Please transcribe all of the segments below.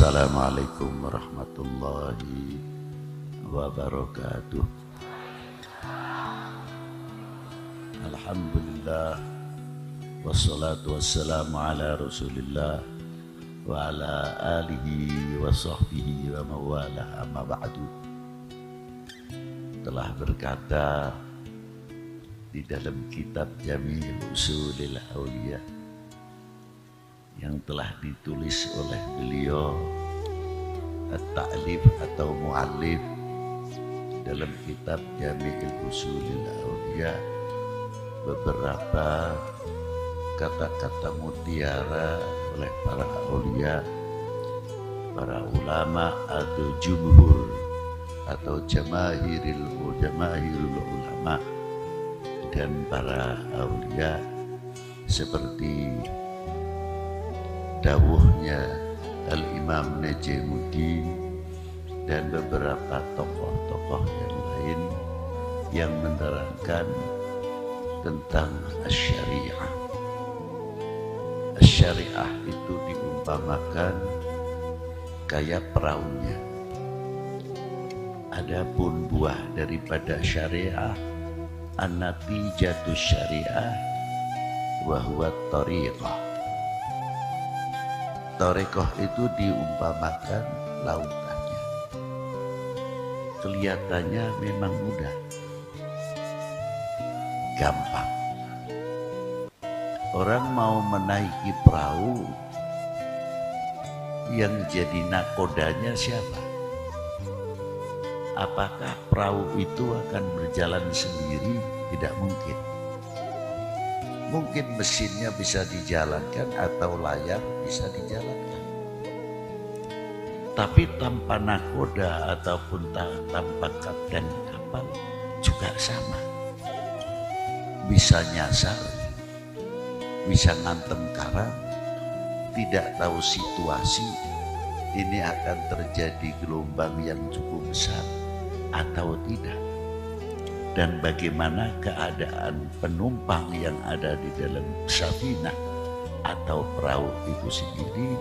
Assalamualaikum warahmatullahi wabarakatuh. Alhamdulillah, wassalatu wassalamu ala rasulillah wa ala alihi wa sahbihi wa mawalah, amma ba'du. Telah berkata di dalam kitab Jami'ul Usulil Awliya yang telah ditulis oleh beliau at-ta'lif atau mu'allif dalam kitab Jami'ul Usulil Awliya, beberapa kata-kata mutiara oleh para aulia, para ulama atau jumhur atau jamaahirul ulama dan para aulia, seperti dawuhnya Al-Imam Najmuddin dan beberapa tokoh-tokoh yang lain yang menerangkan tentang syariah. Syariah itu diumpamakan kayak perahunya. Adapun buah daripada syariah, an-natijatu syariah wa huwa thariqah. Thariqah itu diumpamakan lautannya. Kelihatannya memang mudah, gampang. Orang mau menaiki perahu, yang jadi nakodanya siapa? Apakah perahu itu akan berjalan sendiri? Tidak mungkin. Mungkin mesinnya bisa dijalankan atau layar bisa dijalankan. Tapi tanpa nakoda ataupun tanpa kapten kapal juga sama. Bisa nyasar, bisa ngantem karang, tidak tahu situasi ini akan terjadi gelombang yang cukup besar atau tidak, dan bagaimana keadaan penumpang yang ada di dalam safinah atau perahu itu sendiri,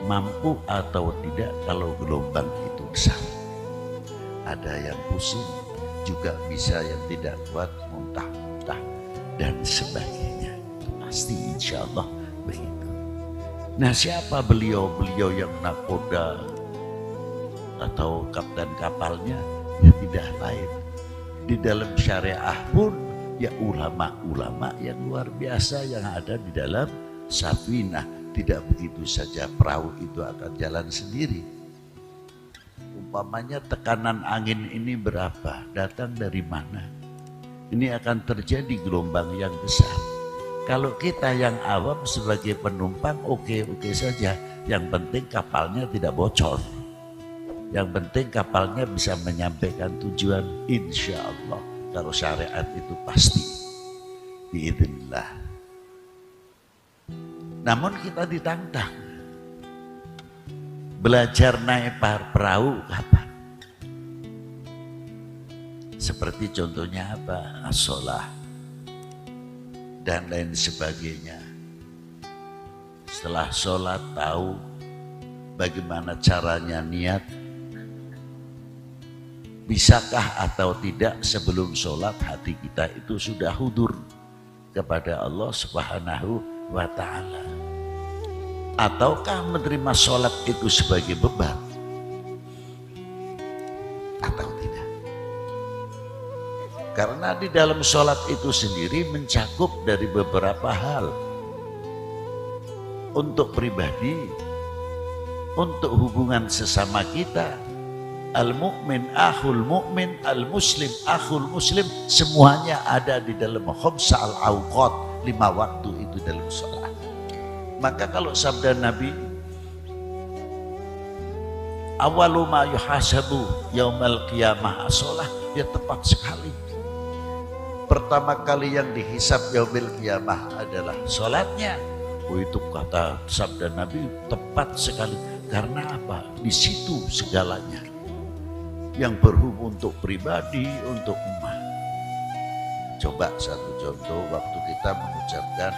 mampu atau tidak kalau gelombang itu besar. Ada yang pusing, juga bisa yang tidak kuat, muntah-muntah dan sebagainya. Pasti insya Allah begitu. Nah, siapa beliau-beliau yang nakoda atau kapten kapalnya? Ya tidak lain. Di dalam syariah pun ya ulama-ulama yang luar biasa yang ada di dalam safinah. Tidak begitu saja perahu itu akan jalan sendiri. Umpamanya tekanan angin ini berapa? Datang dari mana? Ini akan terjadi gelombang yang besar. Kalau kita yang awam sebagai penumpang oke saja. Yang penting kapalnya tidak bocor. Yang penting kapalnya bisa menyampaikan tujuan, insya Allah. Kalau syariat itu pasti biidznillah. Namun kita ditantang belajar naik perahu kapan? Seperti contohnya apa? As-sholah dan lain sebagainya. Setelah sholat tahu bagaimana caranya niat, bisakah atau tidak sebelum sholat hati kita itu sudah hudur kepada Allah Subhanahu wa ta'ala? Ataukah menerima sholat itu sebagai beban? Atau tidak? Karena di dalam sholat itu sendiri mencakup dari beberapa hal. Untuk pribadi, untuk hubungan sesama kita, al-mu'min akhul mu'min, al-muslim akhul muslim, semuanya ada di dalam khamsa al-awqat, 5 waktu itu dalam sholat. Maka kalau sabda Nabi, awalu ma yuhasabu yaumal qiyamah as-sholah, ya tepat sekali. Pertama kali yang dihisab yaumil qiyamah adalah sholatnya. Oh, itu kata sabda Nabi tepat sekali. Karena apa? Di situ segalanya. Yang berhubung untuk pribadi, untuk umat. Coba satu contoh waktu kita mengucapkan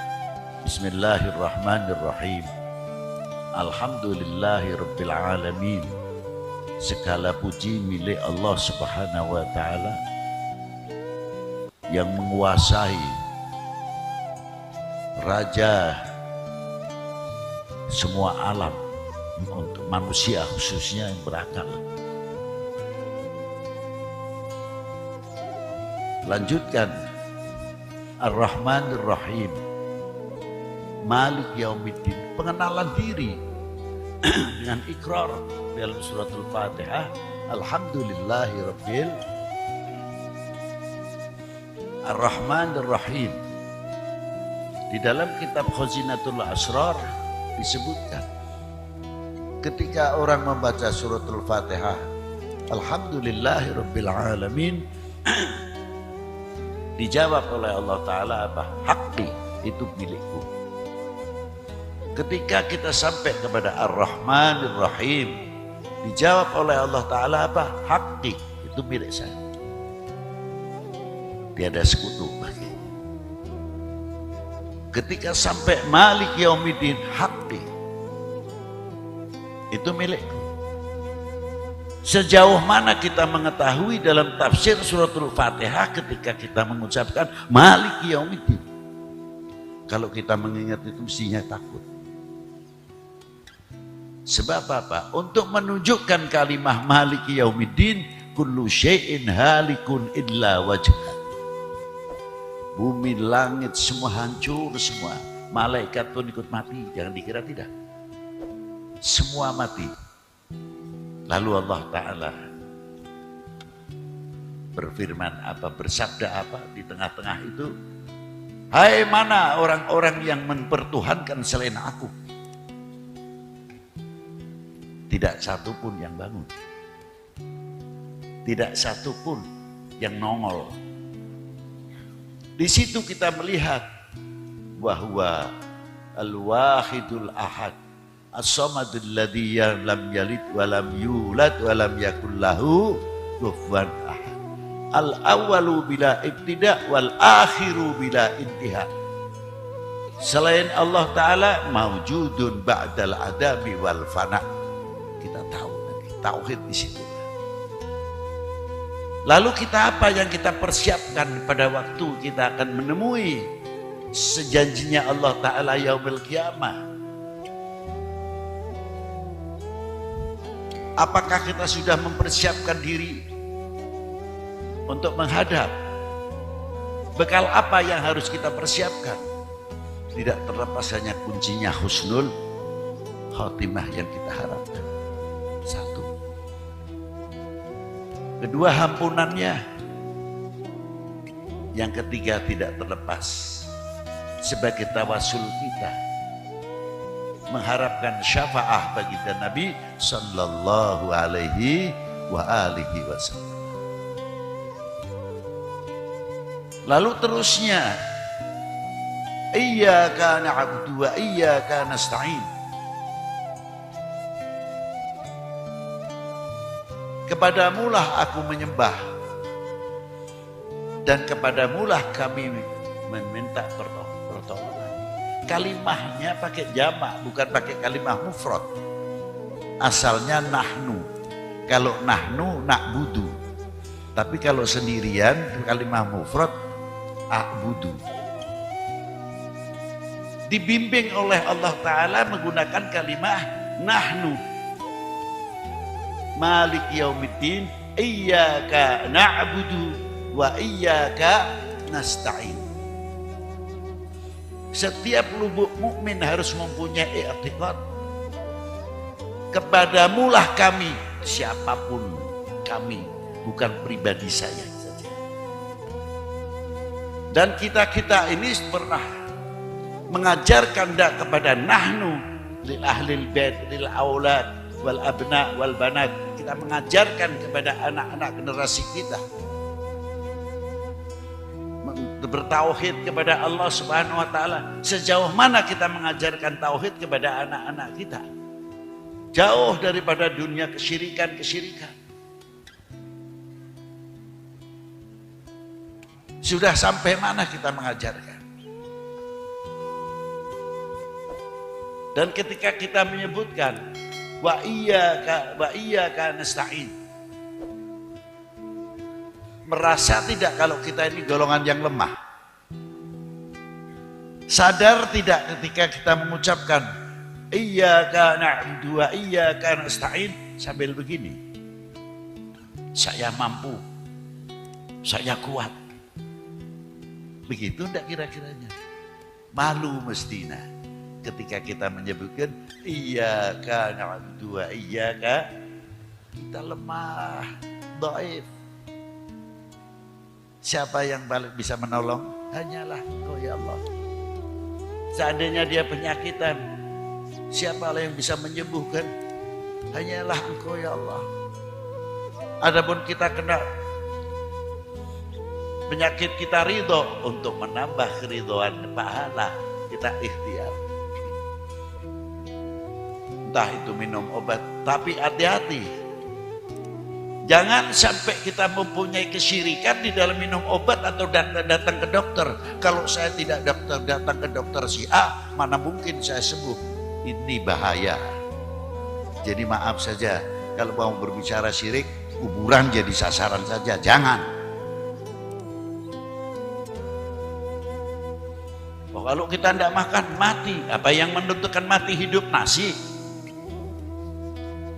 Bismillahirrahmanirrahim. Alhamdulillahi Rabbil Alamin. Segala puji milik Allah Subhanahu wa Ta'ala yang menguasai, raja semua alam, untuk manusia khususnya yang berakal. Lanjutkan, Ar-Rahman Ar-Rahim, Malik Yaumiddin, pengenalan diri dengan ikrar dalam suratul Fatihah, Alhamdulillahi Rabbil Ar-Rahman Ar-Rahim. Di dalam kitab Khazinatul Asrar disebutkan, ketika orang membaca suratul Fatihah, Alhamdulillahi Rabbil Alamin, dijawab oleh Allah Ta'ala apa? Haqqi, itu milikku. Ketika kita sampai kepada Ar-Rahman Ar-Rahim, dijawab oleh Allah Ta'ala apa? Haqqi, itu milik saya. Tiada sekutu bagi. Ketika sampai Malik Yaumiddin, Haqqi, itu milikku. Sejauh mana kita mengetahui dalam tafsir suratul Fatihah ketika kita mengucapkan Malik Yaumiddin? Kalau kita mengingat itu mestinya takut. Sebab apa? Untuk menunjukkan kalimah Malik Yaumiddin, kullu syai'in halikun illa wajhah. Bumi, langit, semua hancur semua. Malaikat pun ikut mati, jangan dikira tidak. Semua mati. Lalu Allah Ta'ala berfirman apa, bersabda apa di tengah-tengah itu? Hai, mana orang-orang yang mempertuhankan selain aku? Tidak satu pun yang bangun. Tidak satu pun yang nongol. Di situ kita melihat bahwa Al-Wahidul Ahad, As-Samadul ladzi lam yalid wa lam yulad wa lam yakul lahu kufuwan ahad. Al-awwalu bila ibtida wal akhiru bila intiha. Selain Allah Ta'ala maujudun ba'dal adami wal fana. Kita tahu nanti tauhid di situ. Lalu kita apa yang kita persiapkan pada waktu kita akan menemui sejanjinya Allah Ta'ala yaumil qiyamah? Apakah kita sudah mempersiapkan diri untuk menghadap? Bekal apa yang harus kita persiapkan? Tidak terlepas hanya kuncinya husnul khotimah yang kita harapkan. Satu. Kedua, ampunannya. Yang ketiga, tidak terlepas sebagai tawasul kita mengharapkan syafaah bagi Nabi sallallahu alaihi wa alihi wasallam. Lalu terusnya, iyyaka na'budu wa iyyaka nasta'in. Kepadamulah aku menyembah dan kepadamulah kami meminta pertolongan. Kalimahnya pakai jamak, bukan pakai kalimah mufrad. Asalnya nahnu. Kalau nahnu na'budu. Tapi kalau sendirian kalimah mufrad a'budu. Dibimbing oleh Allah Ta'ala menggunakan kalimah nahnu. Malik yaumiddin, iyyaka na'budu wa iyyaka nasta'in. Setiap lubuk mukmin harus mempunyai i'tiqad. Kepadamulah kami, siapapun kami, bukan pribadi saya saja. Dan kita ini pernah mengajarkan kepada nahnu lil ahlil bait lil aulad wal abna wal banat. Kita mengajarkan kepada anak-anak generasi kita bertauhid kepada Allah Subhanahu wa Ta'ala. Sejauh mana kita mengajarkan tauhid kepada anak-anak kita? Jauh daripada dunia kesyirikan-kesyirikan. Sudah sampai mana kita mengajarkan? Dan ketika kita menyebutkan wa iyyaka nasta'in, merasa tidak kalau kita ini golongan yang lemah? Sadar tidak ketika kita mengucapkan iyyaka na'budu wa iyyaka nasta'in sambil begini, saya mampu, saya kuat. Begitu enggak kira-kiranya? Malu mestinya ketika kita menyebutkan iyyaka na'budu wa iyyaka, kita lemah, dhaif. Siapa yang paling bisa menolong? Hanyalah Engkau ya Allah. Seandainya dia penyakitan, siapa yang bisa menyembuhkan? Hanyalah Engkau ya Allah. Adapun kita kena penyakit, kita ridho untuk menambah keridhaan pahala, kita ikhtiar. Entah itu minum obat, tapi hati-hati. Jangan sampai kita mempunyai kesyirikan di dalam minum obat atau datang ke dokter. Kalau saya tidak datang ke dokter si A, mana mungkin saya sembuh. Ini bahaya. Jadi maaf saja, kalau mau berbicara syirik, kuburan jadi sasaran saja. Jangan. Oh, kalau kita tidak makan, mati. Apa yang menentukan mati hidup? Nasi.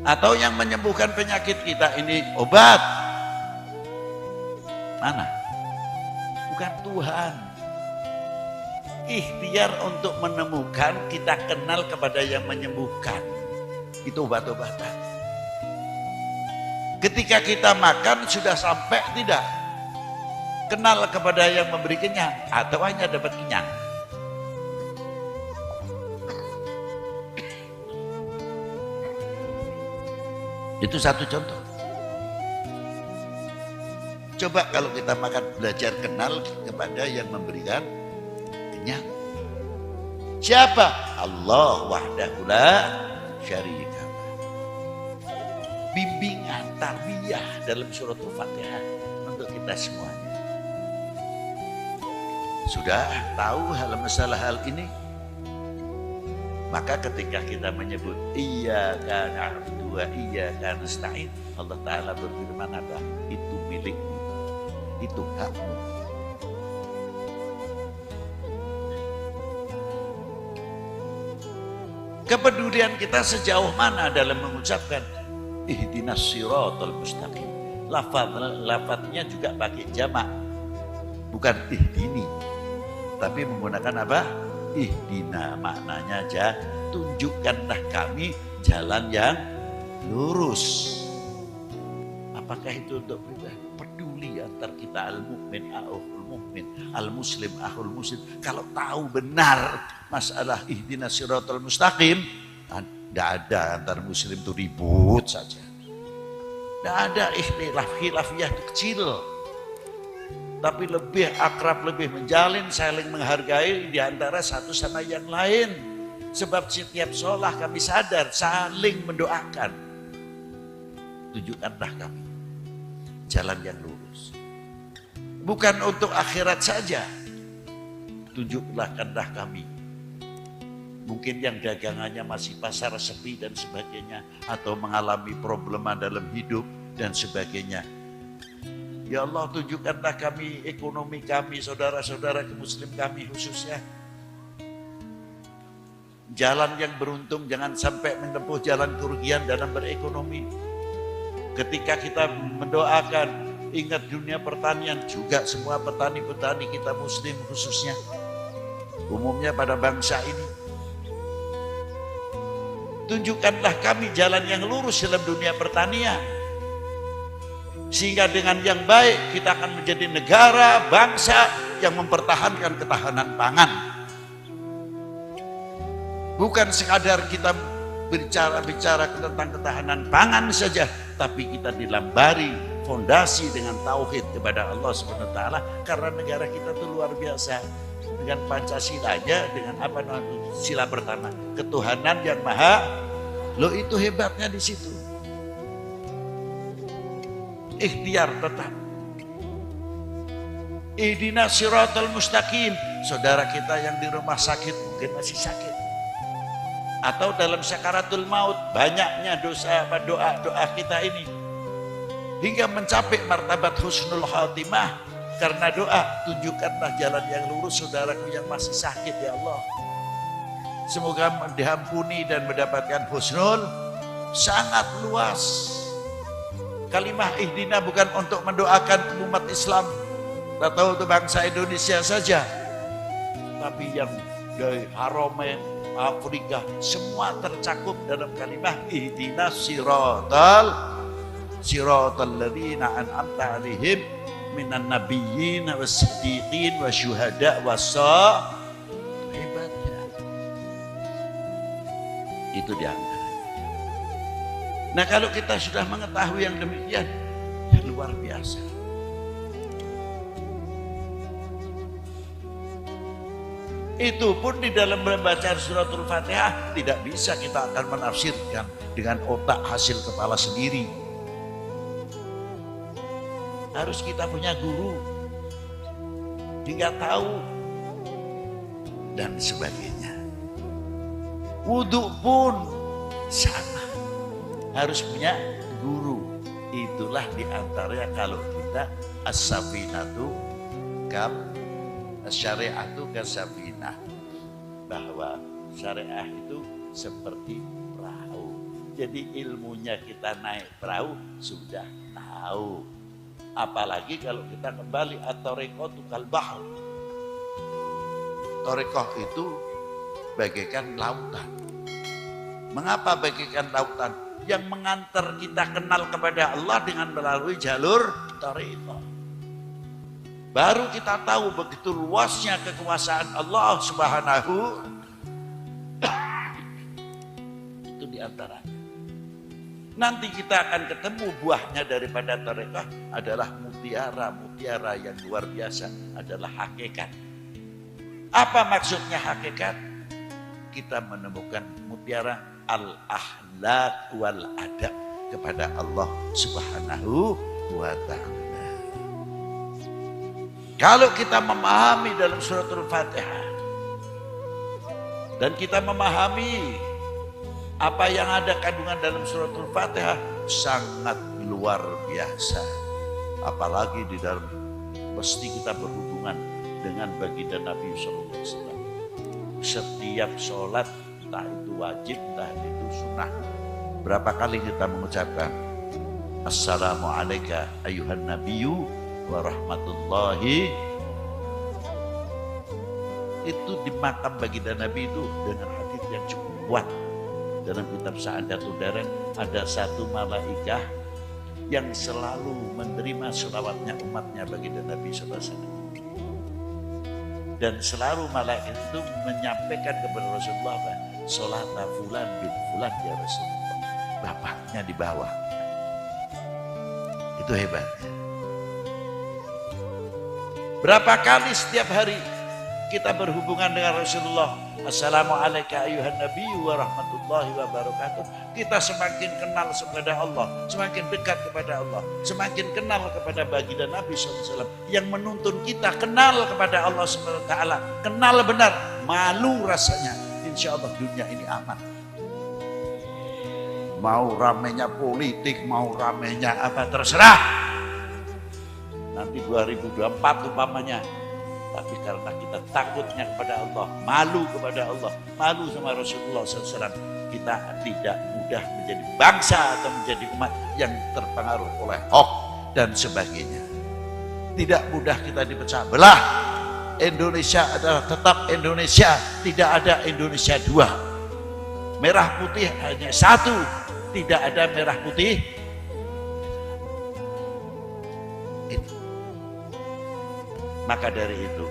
Atau yang menyembuhkan penyakit kita ini obat? Mana? Bukan Tuhan. Ikhtiar untuk menemukan, kita kenal kepada yang menyembuhkan. Itu obat-obatan. Ketika kita makan sudah sampai tidak? Kenal kepada yang memberi kenyang atau hanya dapat kenyang? Itu satu contoh. Coba kalau kita makan, belajar kenal kepada yang memberikan kenyang. Siapa? Allah wahdahu la syarika. Bimbingan, tarbiyah dalam surat Al-Fatihah untuk kita semuanya. Sudah tahu masalah hal ini? Maka ketika kita menyebut iyyaka na'budu wa iyyaka nasta'in, Allah Ta'ala berfirman apa? Itu milikmu, itu hakmu. Kepedulian kita sejauh mana dalam mengucapkan ihdinas siratal mustaqim? Lafadznya juga pakai jamak, bukan ihdini, tapi menggunakan apa? Ihdina, maknanya aja tunjukkanlah kami jalan yang lurus. Apakah itu untuk pribadi? Peduli antar kita, al-mu'min akhul mu'min, al-muslim akhul muslim. Kalau tahu benar masalah ihdinas siratal mustaqim, tidak ada antar muslim itu ribut saja. Tidak ada ikhtilaf, khilafiyah itu kecil. Tapi lebih akrab, lebih menjalin, saling menghargai di antara satu sama yang lain. Sebab setiap sholat kami sadar, saling mendoakan. Tunjukkanlah kami jalan yang lurus. Bukan untuk akhirat saja. Tunjukkanlah kami. Mungkin yang dagangannya masih pasar sepi dan sebagainya, atau mengalami problema dalam hidup dan sebagainya. Ya Allah, tunjukkanlah kami ekonomi kami, saudara-saudara muslim kami khususnya. Jalan yang beruntung, jangan sampai menempuh jalan kerugian dalam berekonomi. Ketika kita mendoakan, ingat dunia pertanian juga, semua petani-petani kita muslim khususnya. Umumnya pada bangsa ini. Tunjukkanlah kami jalan yang lurus dalam dunia pertanian. Sehingga dengan yang baik kita akan menjadi negara, bangsa yang mempertahankan ketahanan pangan. Bukan sekadar kita bicara tentang ketahanan pangan saja, tapi kita dilambari fondasi dengan tauhid kepada Allah Subhanahu wa taala, karena negara kita itu luar biasa. Dengan Pancasilanya, dengan apa namanya, sila pertama, ketuhanan yang maha, lo itu hebatnya di situ. Ikhtiar tetap. Ihdinas siratal mustaqim. Saudara kita yang di rumah sakit mungkin masih sakit. atau dalam sakaratul maut, banyaknya doa kita ini hingga mencapai martabat husnul khatimah karena doa. Tunjukkanlah jalan yang lurus saudaraku yang masih sakit ya Allah, semoga diampuni dan mendapatkan husnul. Sangat luas kalimah ihdina, bukan untuk mendoakan umat Islam atau untuk bangsa Indonesia saja, tapi yang dari Haromen, Afrika, semua tercakup dalam kalimah ihdinas siratal ladzina an'amta 'alaihim minan nabiyyin was-siddiqin wasyuhada hebatnya. Itu diantaranya. Nah, kalau kita sudah mengetahui yang demikian, ya luar biasa. Itu pun di dalam membaca suratul Fatihah tidak bisa kita akan menafsirkan dengan otak hasil kepala sendiri. Harus kita punya guru hingga tahu dan sebagainya. Wudhu pun sama, harus punya guru. Itulah diantaranya kalau kita as-safinatu kal syariatu kasafinah, bahwa syariah itu seperti perahu. Jadi ilmunya kita naik perahu sudah tahu. Apalagi kalau kita kembali at-tariqatu kal bahr. Tariqah itu bagaikan lautan. Mengapa bagaikan lautan? Yang mengantar kita kenal kepada Allah dengan melalui jalur tariqah. Baru kita tahu begitu luasnya kekuasaan Allah Subhanahu. Itu diantaranya. Nanti kita akan ketemu buahnya daripada tarekah adalah mutiara yang luar biasa, adalah hakikat. Apa maksudnya hakikat? Kita menemukan mutiara al-akhlaq wal adab kepada Allah Subhanahu wa ta'ala. Kalau kita memahami dalam suratul Fatihah dan kita memahami apa yang ada kandungan dalam suratul Fatihah, sangat luar biasa. Apalagi di dalam pasti kita berhubungan dengan baginda Nabi SAW. Setiap sholat, entah itu wajib, entah itu sunnah, berapa kali kita mengucapkan Assalamualaikum ayuhan nabiyyu warahmatullahi. Itu di makam baginda Nabi itu dengan hadits yang cukup kuat. Dalam kitab Sa'adatul Darain ada satu malaikah yang selalu menerima sholawatnya umatnya baginda Nabi SAW, dan selalu malaikat itu menyampaikan kepada Rasulullah, sholat fulan bin fulan ya Rasulullah, bapaknya di bawah. Itu hebatnya. Berapa kali setiap hari kita berhubungan dengan Rasulullah, Assalamualaikum ayuhan nabiyyu wa rahmatullahi wa barakatuh. Kita semakin kenal kepada Allah, semakin dekat kepada Allah, semakin kenal kepada baginda Nabi SAW yang menuntun kita kenal kepada Allah SWT, kenal benar, malu rasanya. Insya Allah dunia ini aman. Mau ramenya politik, mau ramenya apa, terserah. Nanti 2024 umpamanya. Tapi karena kita takutnya kepada Allah, malu kepada Allah, malu sama Rasulullah SAW, kita tidak mudah menjadi bangsa atau menjadi umat yang terpengaruh oleh hoax dan sebagainya. Tidak mudah kita dipecah belah. Indonesia adalah tetap Indonesia, tidak ada Indonesia dua. Merah putih hanya satu, tidak ada merah putih. Maka dari itu,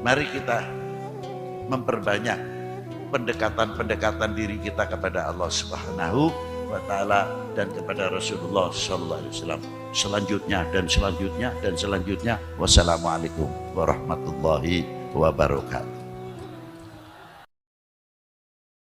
mari kita memperbanyak pendekatan-pendekatan diri kita kepada Allah Subhanahu wa ta'ala dan kepada Rasulullah sallallahu alaihi wasallam. Selanjutnya dan selanjutnya dan selanjutnya. Wassalamualaikum warahmatullahi wabarakatuh.